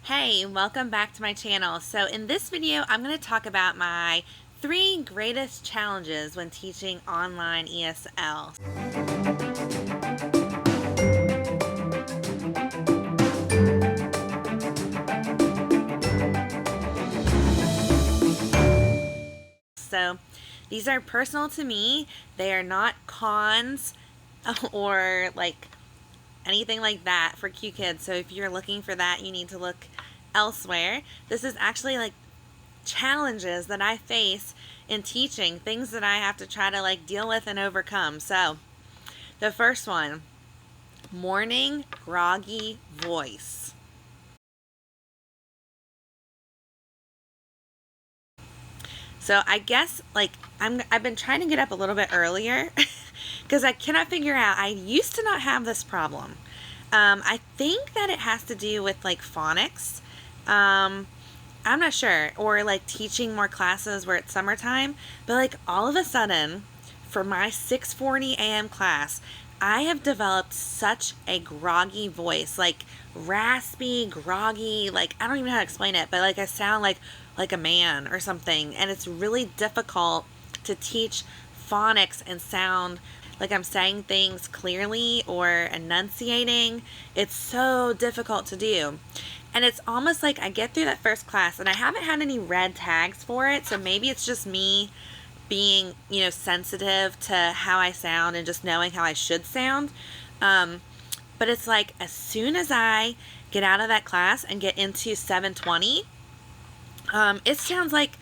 Hey, welcome back to my channel. So in this video, I'm going to talk about my 3 greatest challenges when teaching online ESL. So these are personal to me. They are not cons or like anything like that for QKIDS. So if you're looking for that, you need to look elsewhere. This is actually like challenges that I face in teaching, things that I have to try to like deal with and overcome. So the first one, morning groggy voice. So I guess like I've been trying to get up a little bit earlier because I cannot figure out, I used to not have this problem. I think that it has to do with like phonics. I'm not sure, or like teaching more classes where it's summertime, but like all of a sudden for my 6:40 a.m. class, I have developed such a groggy voice, like raspy, groggy, like I don't even know how to explain it, but like I sound like a man or something, and it's really difficult to teach phonics and sound like I'm saying things clearly or enunciating. It's so difficult to do. And it's almost like I get through that first class and I haven't had any red tags for it, so maybe it's just me being, sensitive to how I sound and just knowing how I should sound. But it's like as soon as I get out of that class and get into 720, it sounds like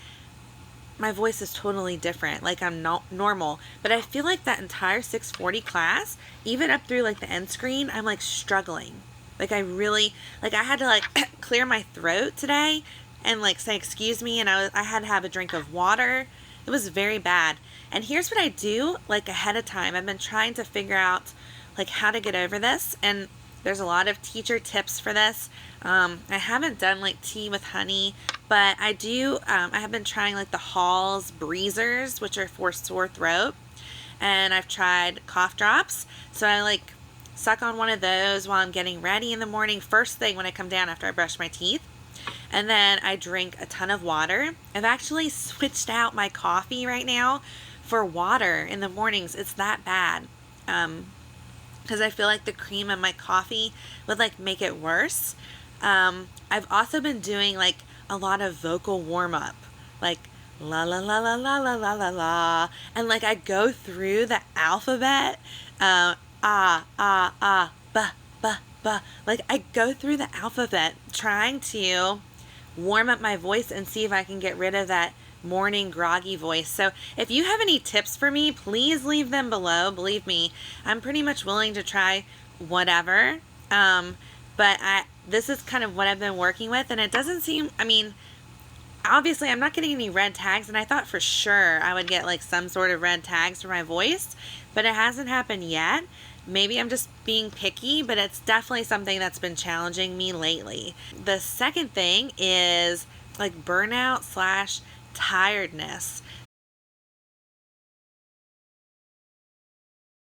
my voice is totally different, like I'm not normal. But I feel like that entire 640 class, even up through like the end screen, I'm like struggling. Like I really, like I had to like clear my throat today and like say excuse me, and I had to have a drink of water. It was very bad. And here's what I do like ahead of time. I've been trying to figure out like how to get over this, and there's a lot of teacher tips for this. I haven't done like tea with honey, but I do, I have been trying like the Hall's breezers, which are for sore throat, and I've tried cough drops. So I like suck on one of those while I'm getting ready in the morning, first thing when I come down after I brush my teeth. And then I drink a ton of water. I've actually switched out my coffee right now for water in the mornings. It's that bad. Because I feel like the cream in my coffee would like make it worse. I've also been doing like a lot of vocal warm-up, like la la la la la la la la la, and like I go through the alphabet, ah ah ah, ba ba ba, like I go through the alphabet trying to warm up my voice and see if I can get rid of that morning groggy voice. So if you have any tips for me, please leave them below. Believe me, I'm pretty much willing to try whatever. But this is kind of what I've been working with, and it doesn't seem, I mean, obviously I'm not getting any red tags, and I thought for sure I would get like some sort of red tags for my voice, but it hasn't happened yet. Maybe I'm just being picky, but it's definitely something that's been challenging me lately. The second thing is like burnout / tiredness.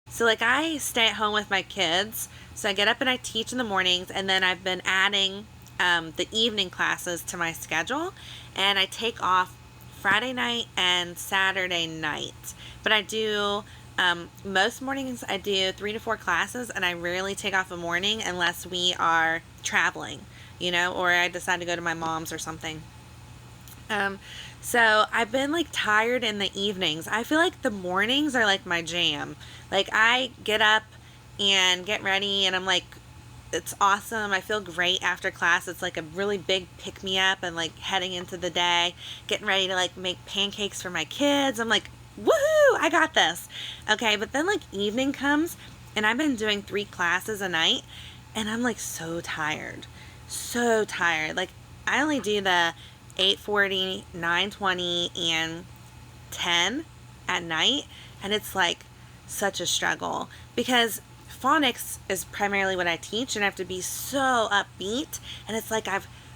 So like I stay at home with my kids, so I get up and I teach in the mornings, and then I've been adding the evening classes to my schedule, and I take off Friday night and Saturday night. But I do, most mornings I do 3 to 4 classes, and I rarely take off a morning unless we are traveling, or I decide to go to my mom's or something. So I've been like tired in the evenings. I feel like the mornings are like my jam. Like I get up and get ready and I'm like, it's awesome. I feel great after class. It's like a really big pick me up, and like heading into the day, getting ready to like make pancakes for my kids. I'm like, woohoo, I got this. Okay. But then like evening comes and I've been doing 3 classes a night, and I'm like so tired, so tired. Like I only do the 8:40, 9:20, and 10 at night, and it's like such a struggle because phonics is primarily what I teach, and I have to be so upbeat, and it's like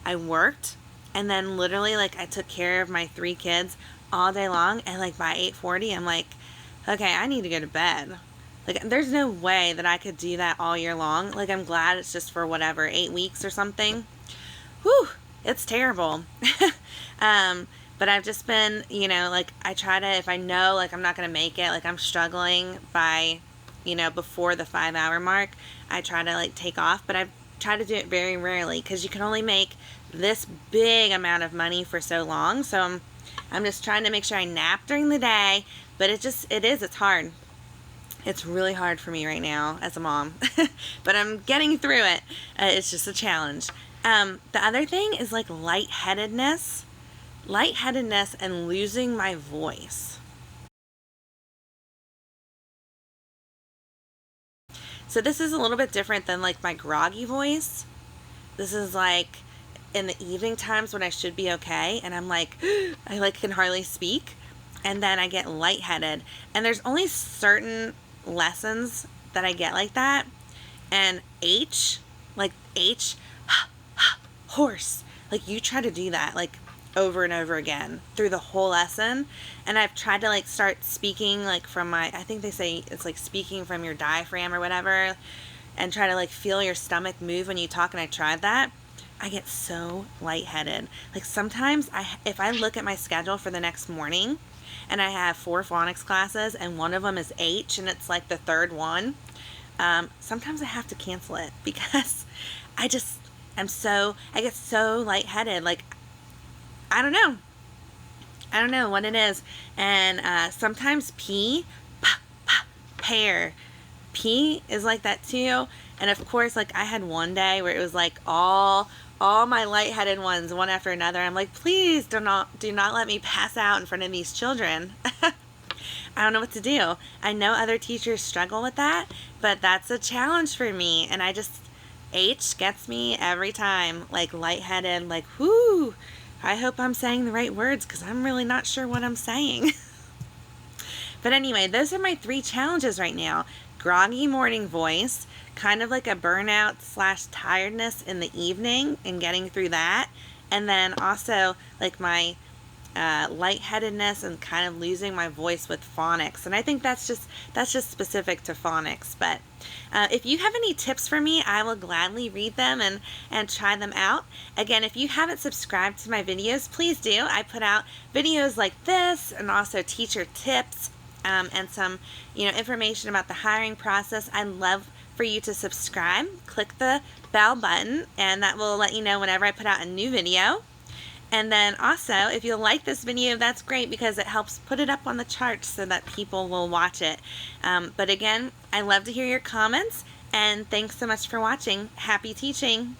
I worked, and then literally like I took care of my 3 kids all day long, and like by 8:40 I'm like, okay, I need to go to bed. Like there's no way that I could do that all year long. Like I'm glad it's just for whatever 8 weeks or something. whew, it's terrible. But I've just been, you know, like I try to, if I know like I'm not going to make it, like I'm struggling by, you know, before the 5-hour mark, I try to like take off, but I've tried to do it very rarely because you can only make this big amount of money for so long. So I'm just trying to make sure I nap during the day, but it's hard. It's really hard for me right now as a mom, but I'm getting through it. It's just a challenge. The other thing is like lightheadedness and losing my voice. So this is a little bit different than like my groggy voice. This is like in the evening times when I should be okay, and I'm like, I like can hardly speak, and then I get lightheaded. And there's only certain lessons that I get like that. And H, horse, like you try to do that like over and over again through the whole lesson. And I've tried to like start speaking like from my, I think they say it's like speaking from your diaphragm or whatever, and try to like feel your stomach move when you talk. And I tried that. I get so lightheaded. Like sometimes if I look at my schedule for the next morning and I have 4 phonics classes and one of them is H and it's like the third one, sometimes I have to cancel it because I get so lightheaded. Like, I don't know what it is. And sometimes P, pear. P is like that too. And of course, like I had one day where it was like all my lightheaded ones, one after another. I'm like, please do not let me pass out in front of these children. I don't know what to do. I know other teachers struggle with that, but that's a challenge for me. And H gets me every time, like lightheaded, like, whoo, I hope I'm saying the right words because I'm really not sure what I'm saying. But anyway, those are my 3 challenges right now. Groggy morning voice, kind of like a burnout / tiredness in the evening and getting through that. And then also like my lightheadedness and kind of losing my voice with phonics. And I think that's just specific to phonics. But if you have any tips for me, I will gladly read them and try them out. Again, if you haven't subscribed to my videos, please do. I put out videos like this and also teacher tips and some information about the hiring process. I'd love for you to subscribe. Click the bell button and that will let you know whenever I put out a new video. And then also, if you like this video, that's great because it helps put it up on the charts so that people will watch it. But again, I love to hear your comments, and thanks so much for watching. Happy teaching!